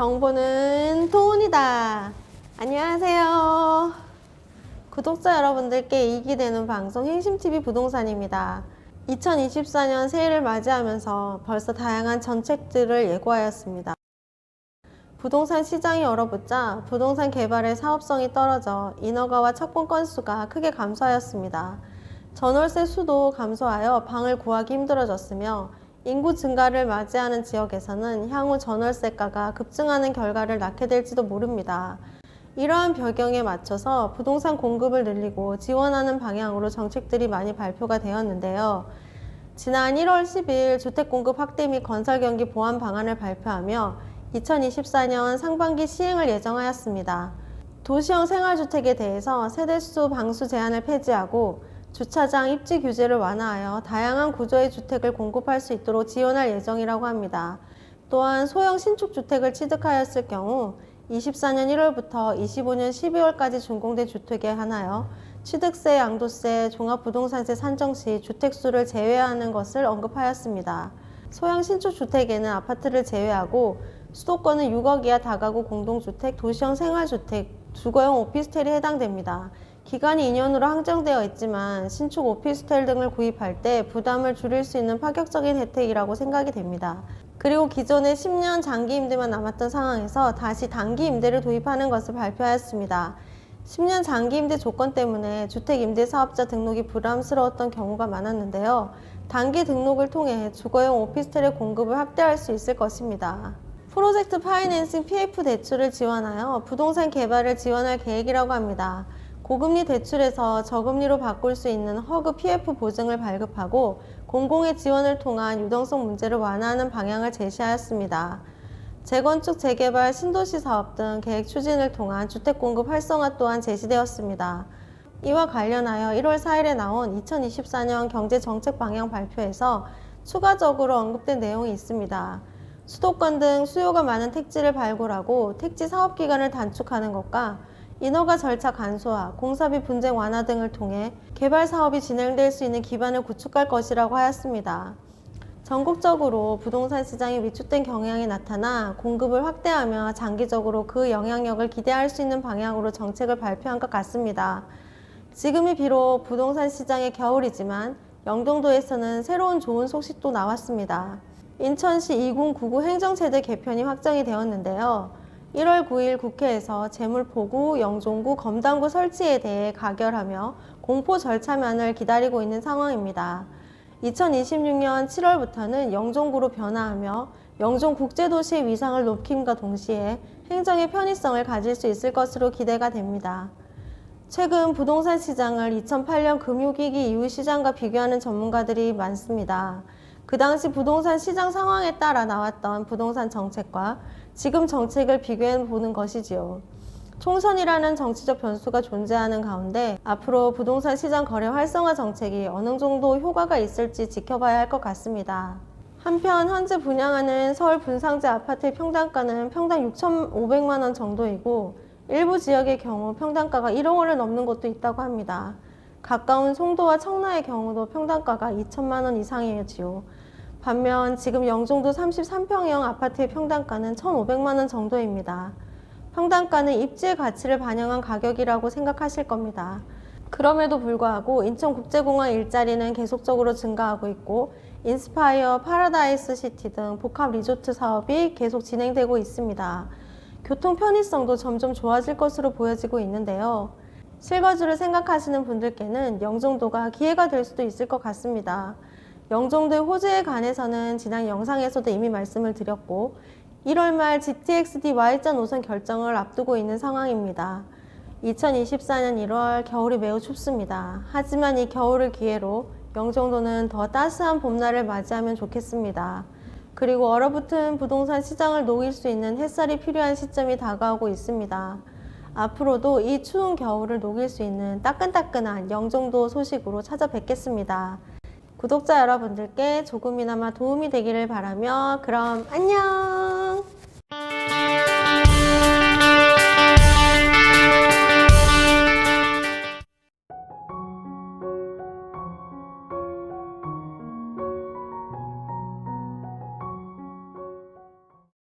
정보는 돈이다. 안녕하세요. 구독자 여러분들께 이익이 되는 방송 행심TV 부동산입니다. 2024년 새해를 맞이하면서 벌써 다양한 정책들을 예고하였습니다. 부동산 시장이 얼어붙자 부동산 개발의 사업성이 떨어져 인허가와 착공 건수가 크게 감소하였습니다. 전월세 수도 감소하여 방을 구하기 힘들어졌으며 인구 증가를 맞이하는 지역에서는 향후 전월세가가 급증하는 결과를 낳게 될지도 모릅니다. 이러한 배경에 맞춰서 부동산 공급을 늘리고 지원하는 방향으로 정책들이 많이 발표가 되었는데요. 지난 1월 10일 주택공급 확대 및 건설경기 보완 방안을 발표하며 2024년 상반기 시행을 예정하였습니다. 도시형 생활주택에 대해서 세대수 방수 제한을 폐지하고 주차장 입지 규제를 완화하여 다양한 구조의 주택을 공급할 수 있도록 지원할 예정이라고 합니다. 또한 소형 신축주택을 취득하였을 경우 24년 1월부터 25년 12월까지 준공된 주택에 한하여 취득세, 양도세, 종합부동산세 산정 시 주택수를 제외하는 것을 언급하였습니다. 소형 신축주택에는 아파트를 제외하고 수도권은 6억 이하 다가구 공동주택, 도시형 생활주택, 주거용 오피스텔이 해당됩니다. 기간이 2년으로 한정되어 있지만 신축 오피스텔 등을 구입할 때 부담을 줄일 수 있는 파격적인 혜택이라고 생각이 됩니다. 그리고 기존에 10년 장기 임대만 남았던 상황에서 다시 단기 임대를 도입하는 것을 발표하였습니다. 10년 장기 임대 조건 때문에 주택 임대 사업자 등록이 부담스러웠던 경우가 많았는데요. 단기 등록을 통해 주거용 오피스텔의 공급을 확대할 수 있을 것입니다. 프로젝트 파이낸싱 PF 대출을 지원하여 부동산 개발을 지원할 계획이라고 합니다. 고금리 대출에서 저금리로 바꿀 수 있는 허그 PF 보증을 발급하고 공공의 지원을 통한 유동성 문제를 완화하는 방향을 제시하였습니다. 재건축, 재개발, 신도시 사업 등 계획 추진을 통한 주택 공급 활성화 또한 제시되었습니다. 이와 관련하여 1월 4일에 나온 2024년 경제정책 방향 발표에서 추가적으로 언급된 내용이 있습니다. 수도권 등 수요가 많은 택지를 발굴하고 택지 사업 기간을 단축하는 것과 인허가 절차 간소화, 공사비 분쟁 완화 등을 통해 개발 사업이 진행될 수 있는 기반을 구축할 것이라고 하였습니다. 전국적으로 부동산 시장이 위축된 경향이 나타나 공급을 확대하며 장기적으로 그 영향력을 기대할 수 있는 방향으로 정책을 발표한 것 같습니다. 지금이 비록 부동산 시장의 겨울이지만 영종도에서는 새로운 좋은 소식도 나왔습니다. 인천시 2099 행정체제 개편이 확정이 되었는데요. 1월 9일 국회에서 재물포구, 영종구, 검담구 설치에 대해 가결하며 공포 절차만을 기다리고 있는 상황입니다. 2026년 7월부터는 영종구로 변화하며 영종국제도시의 위상을 높임과 동시에 행정의 편의성을 가질 수 있을 것으로 기대가 됩니다. 최근 부동산 시장을 2008년 금융위기 이후 시장과 비교하는 전문가들이 많습니다. 그 당시 부동산 시장 상황에 따라 나왔던 부동산 정책과 지금 정책을 비교해 보는 것이지요. 총선이라는 정치적 변수가 존재하는 가운데 앞으로 부동산 시장 거래 활성화 정책이 어느 정도 효과가 있을지 지켜봐야 할 것 같습니다. 한편 현재 분양하는 서울 분상지 아파트의 평당가는 평당 6,500만 원 정도이고 일부 지역의 경우 평당가가 1억 원을 넘는 곳도 있다고 합니다. 가까운 송도와 청라의 경우도 평당가가 2천만 원 이상이지요. 반면 지금 영종도 33평형 아파트의 평당가는 1,500만 원 정도입니다. 평당가는 입지의 가치를 반영한 가격이라고 생각하실 겁니다. 그럼에도 불구하고 인천국제공항 일자리는 계속적으로 증가하고 있고 인스파이어, 파라다이스 시티 등 복합 리조트 사업이 계속 진행되고 있습니다. 교통 편의성도 점점 좋아질 것으로 보여지고 있는데요. 실거주를 생각하시는 분들께는 영종도가 기회가 될 수도 있을 것 같습니다. 영종도의 호재에 관해서는 지난 영상에서도 이미 말씀을 드렸고 1월 말 GTX-D Y자 노선 결정을 앞두고 있는 상황입니다. 2024년 1월 겨울이 매우 춥습니다. 하지만 이 겨울을 기회로 영종도는 더 따스한 봄날을 맞이하면 좋겠습니다. 그리고 얼어붙은 부동산 시장을 녹일 수 있는 햇살이 필요한 시점이 다가오고 있습니다. 앞으로도 이 추운 겨울을 녹일 수 있는 따끈따끈한 영종도 소식으로 찾아뵙겠습니다. 구독자 여러분들께 조금이나마 도움이 되기를 바라며 그럼 안녕!